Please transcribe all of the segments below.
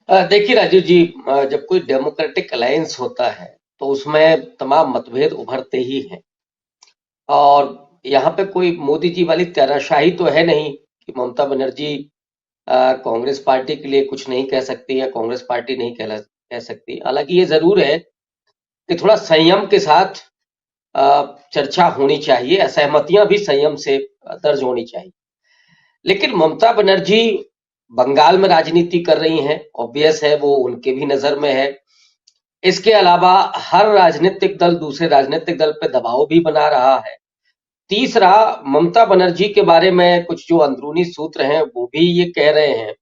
देखिए राजीव जी, जब कोई डेमोक्रेटिक अलायंस होता है तो उसमें तमाम मतभेद उभरते ही हैं। और यहाँ पे कोई मोदी जी वाली तानाशाही तो है नहीं कि ममता बनर्जी कांग्रेस पार्टी के लिए कुछ नहीं कह सकती या कांग्रेस पार्टी नहीं कह सकती। हालांकि ये जरूर है कि थोड़ा संयम के साथ चर्चा होनी चाहिए, असहमतियां भी संयम से दर्ज होनी चाहिए। लेकिन ममता बनर्जी बंगाल में राजनीति कर रही हैं, ऑब्वियस है, वो उनके भी नजर में है। इसके अलावा हर राजनीतिक दल दूसरे राजनीतिक दल पे दबाव भी बना रहा है। तीसरा, ममता बनर्जी के बारे में कुछ जो अंदरूनी सूत्र हैं वो भी ये कह रहे हैं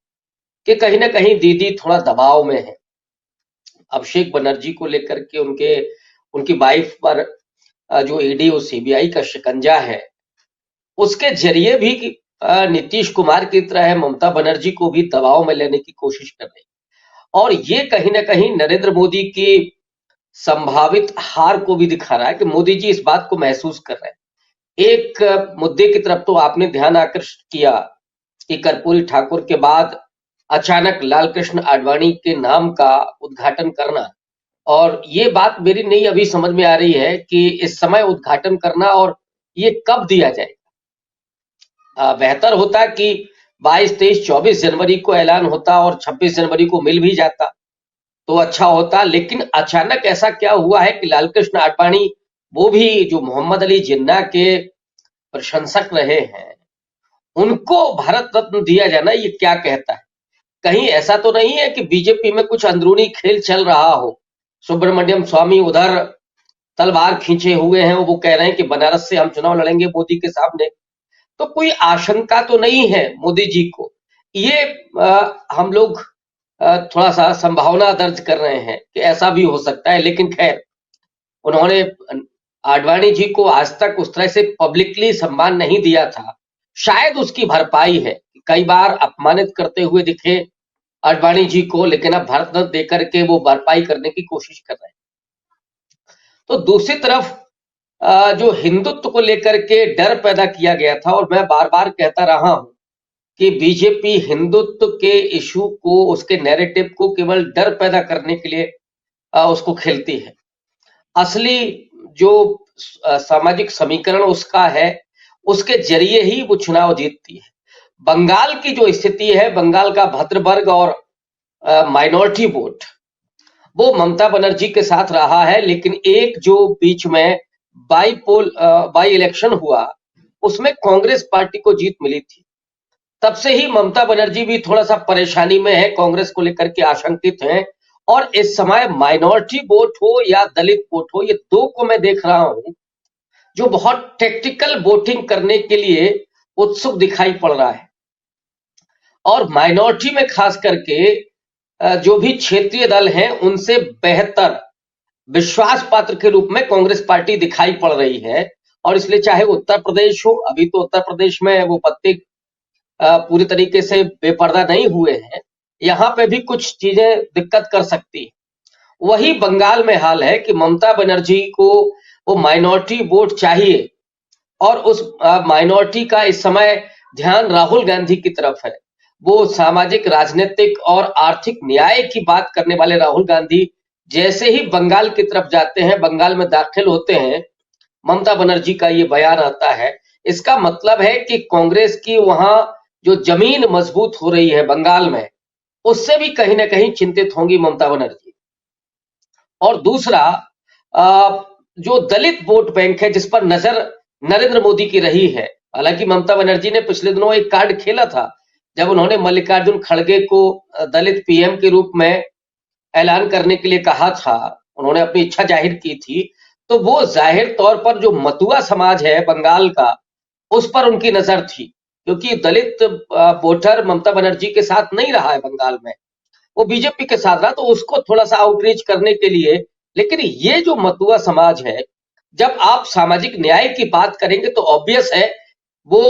कि कहीं ना कहीं दीदी थोड़ा दबाव में है। अभिषेक बनर्जी को लेकर के उनके उनकी वाइफ पर जो ईडी और सीबीआई का शिकंजा है, उसके जरिए भी नीतीश कुमार की तरह ममता बनर्जी को भी दबाव में लेने की कोशिश कर रही है। और ये कहीं ना कहीं नरेंद्र मोदी की संभावित हार को भी दिखा रहा है कि मोदी जी इस बात को महसूस कर रहे हैं। एक मुद्दे की तरफ तो आपने ध्यान आकर्षित किया कि कर्पूरी ठाकुर के बाद अचानक लाल कृष्ण आडवाणी के नाम का उद्घाटन करना। और ये बात मेरी नहीं अभी समझ में आ रही है कि इस समय उद्घाटन करना और ये कब दिया जाए। बेहतर होता कि 22, 23, 24 जनवरी को ऐलान होता और 26 जनवरी को मिल भी जाता तो अच्छा होता। लेकिन अचानक ऐसा क्या हुआ है कि लालकृष्ण आडवाणी, वो भी जो मोहम्मद अली जिन्ना के प्रशंसक रहे हैं, उनको भारत रत्न दिया जाना ये क्या कहता है? कहीं ऐसा तो नहीं है कि बीजेपी में कुछ अंदरूनी खेल चल रहा हो? सुब्रमण्यम स्वामी उधर तलवार खींचे हुए हैं, वो कह रहे हैं कि बनारस से हम चुनाव लड़ेंगे मोदी के सामने। तो कोई आशंका तो नहीं है मोदी जी को? ये हम लोग थोड़ा सा संभावना दर्ज कर रहे हैं कि ऐसा भी हो सकता है। लेकिन खैर, उन्होंने आडवाणी जी को आज तक उस तरह से पब्लिकली सम्मान नहीं दिया था। शायद उसकी भरपाई है। कई बार अपमानित करते हुए दिखे आडवाणी जी को, लेकिन अब भारत रत्न देकर के वो भरपाई करने की कोशिश कर रहे हैं। तो दूसरी तरफ जो हिंदुत्व को लेकर के डर पैदा किया गया था, और मैं बार बार कहता रहा हूं कि बीजेपी हिंदुत्व के इशू को, उसके नैरेटिव को केवल डर पैदा करने के लिए उसको खेलती है। असली जो सामाजिक समीकरण उसका है, उसके जरिए ही वो चुनाव जीतती है। बंगाल की जो स्थिति है, बंगाल का भद्रवर्ग और माइनॉरिटी वोट, वो ममता बनर्जी के साथ रहा है। लेकिन एक जो बीच में बाई इलेक्शन हुआ, उसमें कांग्रेस पार्टी को जीत मिली थी। तब से ही ममता बनर्जी भी थोड़ा सा परेशानी में है, कांग्रेस को लेकर के आशंकित हैं। और इस समय माइनॉरिटी वोट हो या दलित वोट हो, ये दो को मैं देख रहा हूं जो बहुत टेक्टिकल वोटिंग करने के लिए उत्सुक दिखाई पड़ रहा है। और माइनॉरिटी में खास करके जो भी क्षेत्रीय दल हैं, उनसे बेहतर विश्वास पात्र के रूप में कांग्रेस पार्टी दिखाई पड़ रही है। और इसलिए चाहे उत्तर प्रदेश हो, अभी तो उत्तर प्रदेश में वो पत्ते पूरी तरीके से बेपर्दा नहीं हुए हैं, यहां पे भी कुछ चीजें दिक्कत कर सकती है। वही बंगाल में हाल है कि ममता बनर्जी को वो माइनॉरिटी वोट चाहिए, और उस माइनॉरिटी का इस समय ध्यान राहुल गांधी की तरफ है। वो सामाजिक, राजनीतिक और आर्थिक न्याय की बात करने वाले राहुल गांधी जैसे ही बंगाल की तरफ जाते हैं, बंगाल में दाखिल होते हैं, ममता बनर्जी का ये बयान आता है। इसका मतलब है कि कांग्रेस की वहां जो जमीन मजबूत हो रही है बंगाल में, उससे भी कहीं ना कहीं चिंतित होंगी ममता बनर्जी। और दूसरा, जो दलित वोट बैंक है, जिस पर नजर नरेंद्र मोदी की रही है। हालांकि ममता बनर्जी ने पिछले दिनों एक कार्ड खेला था, जब उन्होंने मल्लिकार्जुन खड़गे को दलित पीएम के रूप में ऐलान करने के लिए कहा था, उन्होंने अपनी इच्छा जाहिर की थी। तो वो जाहिर तौर पर जो मतुआ समाज है बंगाल का, उस पर उनकी नजर थी, क्योंकि दलित वोटर ममता बनर्जी के साथ नहीं रहा है बंगाल में, वो बीजेपी के साथ रहा, तो उसको थोड़ा सा आउटरीच करने के लिए। लेकिन ये जो मतुआ समाज है, जब आप सामाजिक न्याय की बात करेंगे तो ऑब्वियस है वो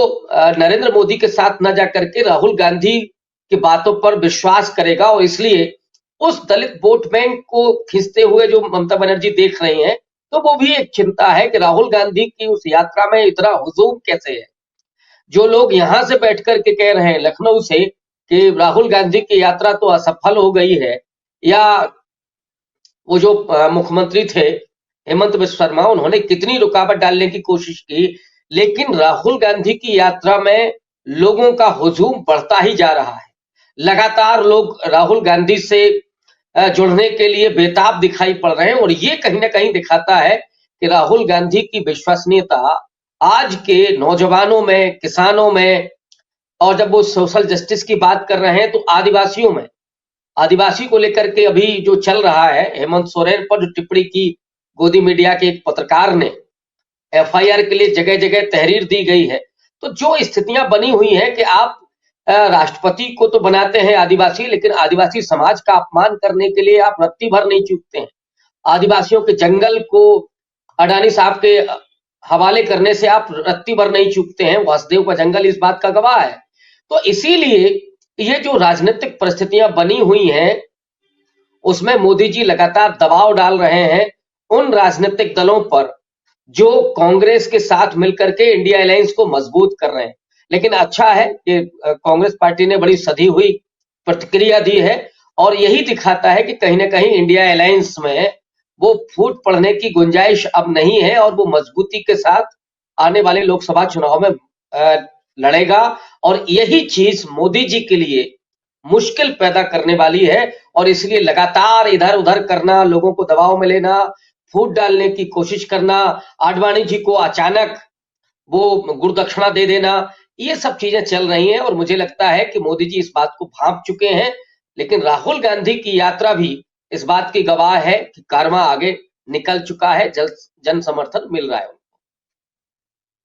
नरेंद्र मोदी के साथ न जाकर के राहुल गांधी की बातों पर विश्वास करेगा। और इसलिए उस दलित वोट बैंक को खींचते हुए जो ममता बनर्जी देख रही हैं, तो वो भी एक चिंता है कि राहुल गांधी की उस यात्रा में इतना हुजूम कैसे है। जो लोग यहां से बैठ करके कह रहे हैं लखनऊ से कि राहुल गांधी की यात्रा तो असफल हो गई है, या वो जो मुख्यमंत्री थे हेमंत बिस्वा शर्मा, उन्होंने कितनी रुकावट डालने की कोशिश की, लेकिन राहुल गांधी की यात्रा में लोगों का हुजूम बढ़ता ही जा रहा है। लगातार लोग राहुल गांधी से जुड़ने के लिए बेताब दिखाई पड़ रहे हैं, और ये कहीं ना कहीं दिखाता है कि राहुल गांधी की विश्वसनीयता आज के नौजवानों में, किसानों में, और जब वो सोशल जस्टिस की बात कर रहे हैं तो आदिवासियों में, आदिवासी को लेकर के अभी जो चल रहा है, हेमंत सोरेन पर जो टिप्पणी की गोदी मीडिया के एक पत्रकार ने, एफआईआर के लिए जगह जगह तहरीर दी गई है। तो जो स्थितियां बनी हुई हैं कि आप राष्ट्रपति को तो बनाते हैं आदिवासी, लेकिन आदिवासी समाज का अपमान करने के लिए आप रत्ती भर नहीं चूकते हैं। आदिवासियों के जंगल को अडानी साहब के हवाले करने से आप रत्ती भर नहीं चूकते हैं। वासुदेव का जंगल इस बात का गवाह है। तो इसीलिए ये जो राजनीतिक परिस्थितियां बनी हुई हैं, उसमें मोदी जी लगातार दबाव डाल रहे हैं उन राजनीतिक दलों पर जो कांग्रेस के साथ मिलकर के इंडिया अलायंस को मजबूत कर रहे हैं। लेकिन अच्छा है कि कांग्रेस पार्टी ने बड़ी सधी हुई प्रतिक्रिया दी है, और यही दिखाता है कि कहीं ना कहीं इंडिया अलायंस में वो फूट पड़ने की गुंजाइश अब नहीं है, और वो मजबूती के साथ आने वाले लोकसभा चुनाव में लड़ेगा। और यही चीज मोदी जी के लिए मुश्किल पैदा करने वाली है, और इसलिए लगातार इधर उधर करना, लोगों को दबाव में लेना, फूट डालने की कोशिश करना, आडवाणी जी को अचानक वो गुरुदक्षिणा दे देना, ये सब चीजें चल रही हैं। और मुझे लगता है कि मोदी जी इस बात को भांप चुके हैं, लेकिन राहुल गांधी की यात्रा भी इस बात की गवाह है कि कारवां आगे निकल चुका है, जन समर्थन मिल रहा है उनको।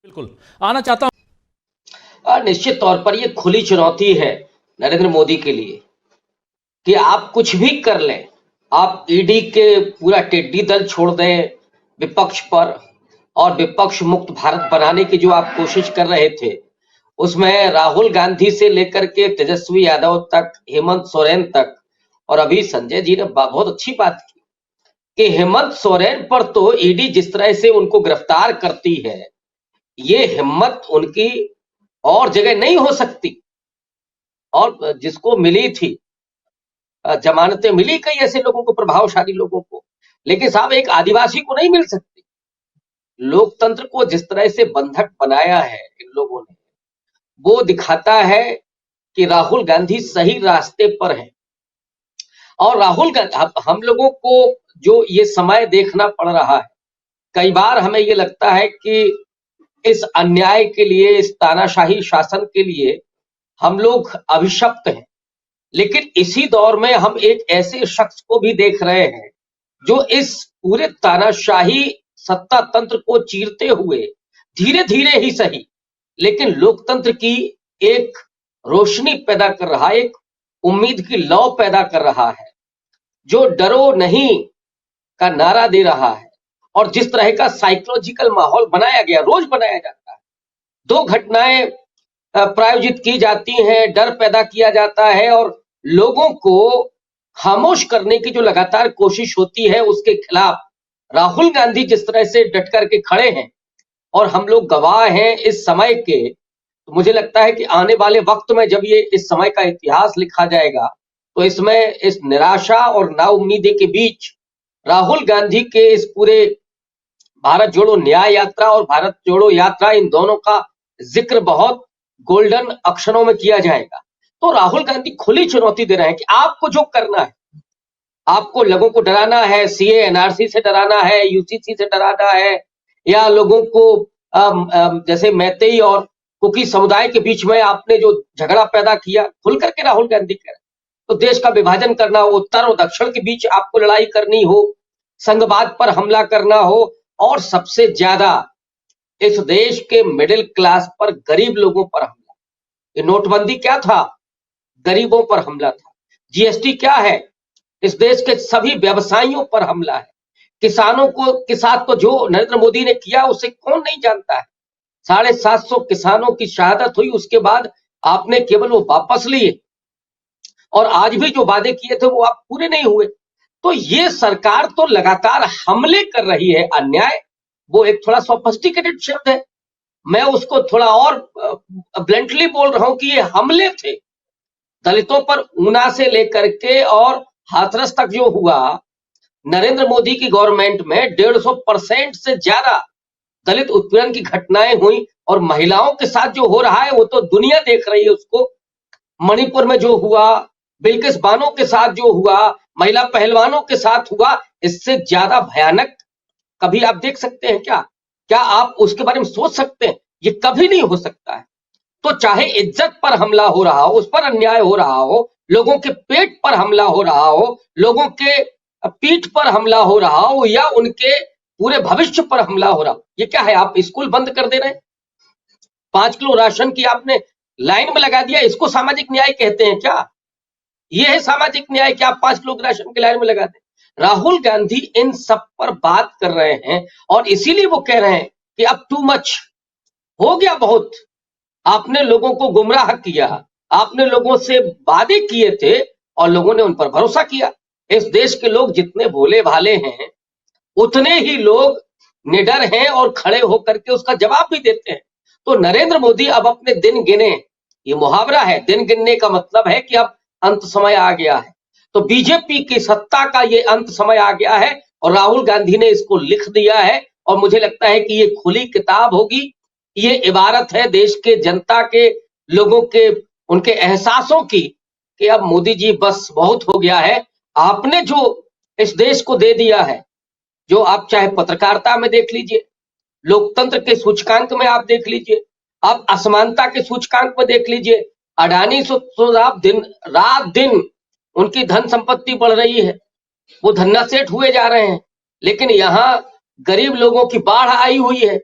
बिल्कुल आना चाहता हूं। निश्चित तौर पर ये खुली चुनौती है नरेंद्र मोदी के लिए कि आप कुछ भी कर लें, आप ईडी के पूरा टेड्डी दल छोड़ दें विपक्ष पर, और विपक्ष मुक्त भारत बनाने की जो आप कोशिश कर रहे थे, उसमें राहुल गांधी से लेकर के तेजस्वी यादव तक, हेमंत सोरेन तक, और अभी संजय जी ने बहुत अच्छी बात की कि हेमंत सोरेन पर तो ईडी जिस तरह से उनको गिरफ्तार करती है, ये हिम्मत उनकी और जगह नहीं हो सकती। और जिसको मिली थी जमानतें, मिली कई ऐसे लोगों को, प्रभावशाली लोगों को, लेकिन साहब एक आदिवासी को नहीं मिल सकती। लोकतंत्र को जिस तरह से बंधक बनाया है इन लोगों ने, वो दिखाता है कि राहुल गांधी सही रास्ते पर है। और राहुल गांधी, हम लोगों को जो ये समय देखना पड़ रहा है, कई बार हमें ये लगता है कि इस अन्याय के लिए, इस तानाशाही शासन के लिए हम लोग अभिशप्त हैं, लेकिन इसी दौर में हम एक ऐसे शख्स को भी देख रहे हैं जो इस पूरे तानाशाही सत्ता तंत्र को चीरते हुए धीरे धीरे ही सही, लेकिन लोकतंत्र की एक रोशनी पैदा कर रहा है, एक उम्मीद की लौ पैदा कर रहा है, जो डरो नहीं का नारा दे रहा है। और जिस तरह का साइकोलॉजिकल माहौल बनाया गया, रोज बनाया जाता है, 2 घटनाएं प्रायोजित की जाती हैं, डर पैदा किया जाता है, और लोगों को खामोश करने की जो लगातार कोशिश होती है, उसके खिलाफ राहुल गांधी जिस तरह से डट करके खड़े हैं, और हम लोग गवाह हैं इस समय के। तो मुझे लगता है कि आने वाले वक्त में जब ये इस समय का इतिहास लिखा जाएगा, तो इसमें इस निराशा और नाउम्मीदी के बीच राहुल गांधी के इस पूरे भारत जोड़ो न्याय यात्रा और भारत जोड़ो यात्रा, इन दोनों का जिक्र बहुत गोल्डन अक्षरों में किया जाएगा। तो राहुल गांधी खुली चुनौती दे रहे हैं कि आपको जो करना है, आपको लोगों को डराना है, सीए एनआरसी से डराना है, यूसीसी से डराना है, या लोगों को जैसे मैतेई और कुकी समुदाय के बीच में आपने जो झगड़ा पैदा किया, खुल करके राहुल गांधी कह रहे हैं, तो देश का विभाजन करना हो, उत्तर और दक्षिण के बीच आपको लड़ाई करनी हो, संघवाद पर हमला करना हो, और सबसे ज्यादा इस देश के मिडिल क्लास पर, गरीब लोगों पर हमला। ये नोटबंदी क्या था? गरीबों पर हमला था। जीएसटी क्या है? इस देश के सभी व्यवसायियों पर हमला है। किसानों को के साथ तो जो नरेंद्र मोदी ने किया उसे कौन नहीं जानता है। 750 किसानों की शहादत हुई, उसके बाद आपने केवल वो वापस लिए, और आज भी जो वादे किए थे वो आप पूरे नहीं हुए। तो ये सरकार तो लगातार हमले कर रही है। अन्याय वो एक थोड़ा सोफिस्टिकेटेड शब्द है, मैं उसको थोड़ा और ब्लंटली बोल रहा हूं कि ये हमले थे। दलितों पर ऊना से लेकर के और हाथरस तक जो हुआ, नरेंद्र मोदी की गवर्नमेंट में 150% से ज्यादा दलित उत्पीड़न की घटनाएं हुई, और महिलाओं के साथ जो हो रहा है वो तो दुनिया देख रही है उसको। मणिपुर में जो हुआ, बिल्किस बानो के साथ जो हुआ, महिला पहलवानों के साथ हुआ, इससे ज्यादा भयानक कभी आप देख सकते हैं क्या? क्या आप उसके बारे में सोच सकते हैं? ये कभी नहीं हो सकता है। तो चाहे इज्जत पर हमला हो रहा हो, उस पर अन्याय हो रहा हो, लोगों के पेट पर हमला हो रहा हो, लोगों के पीठ पर हमला हो रहा हो, या उनके पूरे भविष्य पर हमला हो रहा हो, ये क्या है? आप स्कूल बंद कर दे रहे हैं, 5 किलो राशन की आपने लाइन में लगा दिया, इसको सामाजिक न्याय कहते हैं क्या? ये है सामाजिक न्याय कि आप 5 किलो राशन की लाइन में लगा दें? राहुल गांधी इन सब पर बात कर रहे हैं, और इसीलिए वो कह रहे हैं कि अब टू मच हो गया, बहुत आपने लोगों को गुमराह किया, आपने लोगों से वादे किए थे और लोगों ने उन पर भरोसा किया। इस देश के लोग जितने भोले भाले हैं, उतने ही लोग निडर हैं और खड़े होकर के उसका जवाब भी देते हैं। तो नरेंद्र मोदी अब अपने दिन गिने, ये मुहावरा है, दिन गिनने का मतलब है कि अब अंत समय आ गया है। तो बीजेपी की सत्ता का ये अंत समय आ गया है, और राहुल गांधी ने इसको लिख दिया है, और मुझे लगता है कि ये खुली किताब होगी। ये इबारत है देश के जनता के, लोगों के, उनके एहसासों की, कि अब मोदी जी बस बहुत हो गया है। आपने जो इस देश को दे दिया है, जो आप चाहे पत्रकारिता में देख लीजिए, लोकतंत्र के सूचकांक में आप देख लीजिए, आप असमानता के सूचकांक में देख लीजिए, अडानी तो आप दिन रात दिन उनकी धन संपत्ति बढ़ रही है, वो धन्ना सेठ हुए जा रहे हैं, लेकिन यहाँ गरीब लोगों की बाढ़ आई हुई है।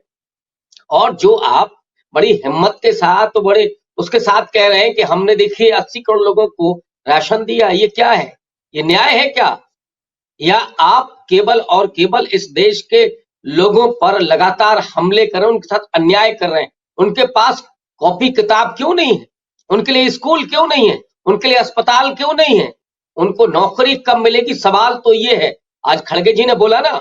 और जो आप बड़ी हिम्मत के साथ, बड़े उसके साथ कह रहे हैं कि हमने देखिए 80 करोड़ लोगों को राशन दिया, ये क्या है? ये न्याय है क्या? या आप केवल और केवल इस देश के लोगों पर लगातार हमले कर रहे हैं, उनके साथ अन्याय कर रहे हैं? उनके पास कॉपी किताब क्यों नहीं है? उनके लिए स्कूल क्यों नहीं है? उनके लिए अस्पताल क्यों नहीं है? उनको नौकरी कब मिलेगी? सवाल तो ये है। आज खड़गे जी ने बोला ना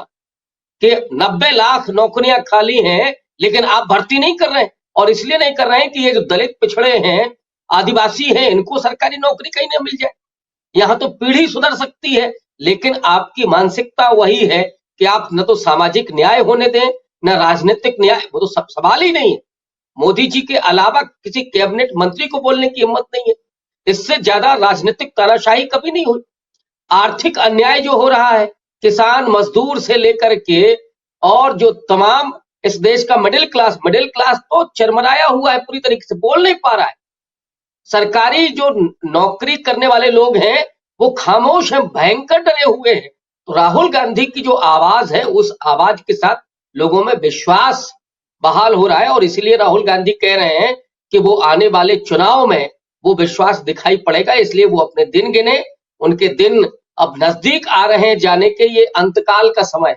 कि 90 लाख नौकरियां खाली हैं, लेकिन आप भर्ती नहीं कर रहे हैं, और इसलिए नहीं कर रहे हैं कि ये जो दलित पिछड़े हैं, आदिवासी हैं, इनको सरकारी नौकरी कहीं ना मिल जाए। यहाँ तो पीढ़ी सुधर सकती है, लेकिन आपकी मानसिकता वही है कि आप न तो सामाजिक न्याय होने दें, न राजनीतिक न्याय, वो तो सब सवाल ही नहीं है। मोदी जी के अलावा किसी कैबिनेट मंत्री को बोलने की हिम्मत नहीं है। इससे ज्यादा राजनीतिक तानाशाही कभी नहीं हुई। आर्थिक अन्याय जो हो रहा है, किसान मजदूर से लेकर के, और जो तमाम इस देश का मिडिल क्लास तो चरमराया हुआ है, पूरी तरीके से बोल नहीं पा रहा है। सरकारी जो नौकरी करने वाले लोग हैं वो खामोश हैं, भयंकर डरे हुए हैं। तो राहुल गांधी की जो आवाज है, उस आवाज के साथ लोगों में विश्वास बहाल हो रहा है, और इसीलिए राहुल गांधी कह रहे हैं कि वो आने वाले चुनाव में वो विश्वास दिखाई पड़ेगा। इसलिए वो अपने दिन गिने, उनके दिन अब नजदीक आ रहे हैं जाने के, ये अंतकाल का समय।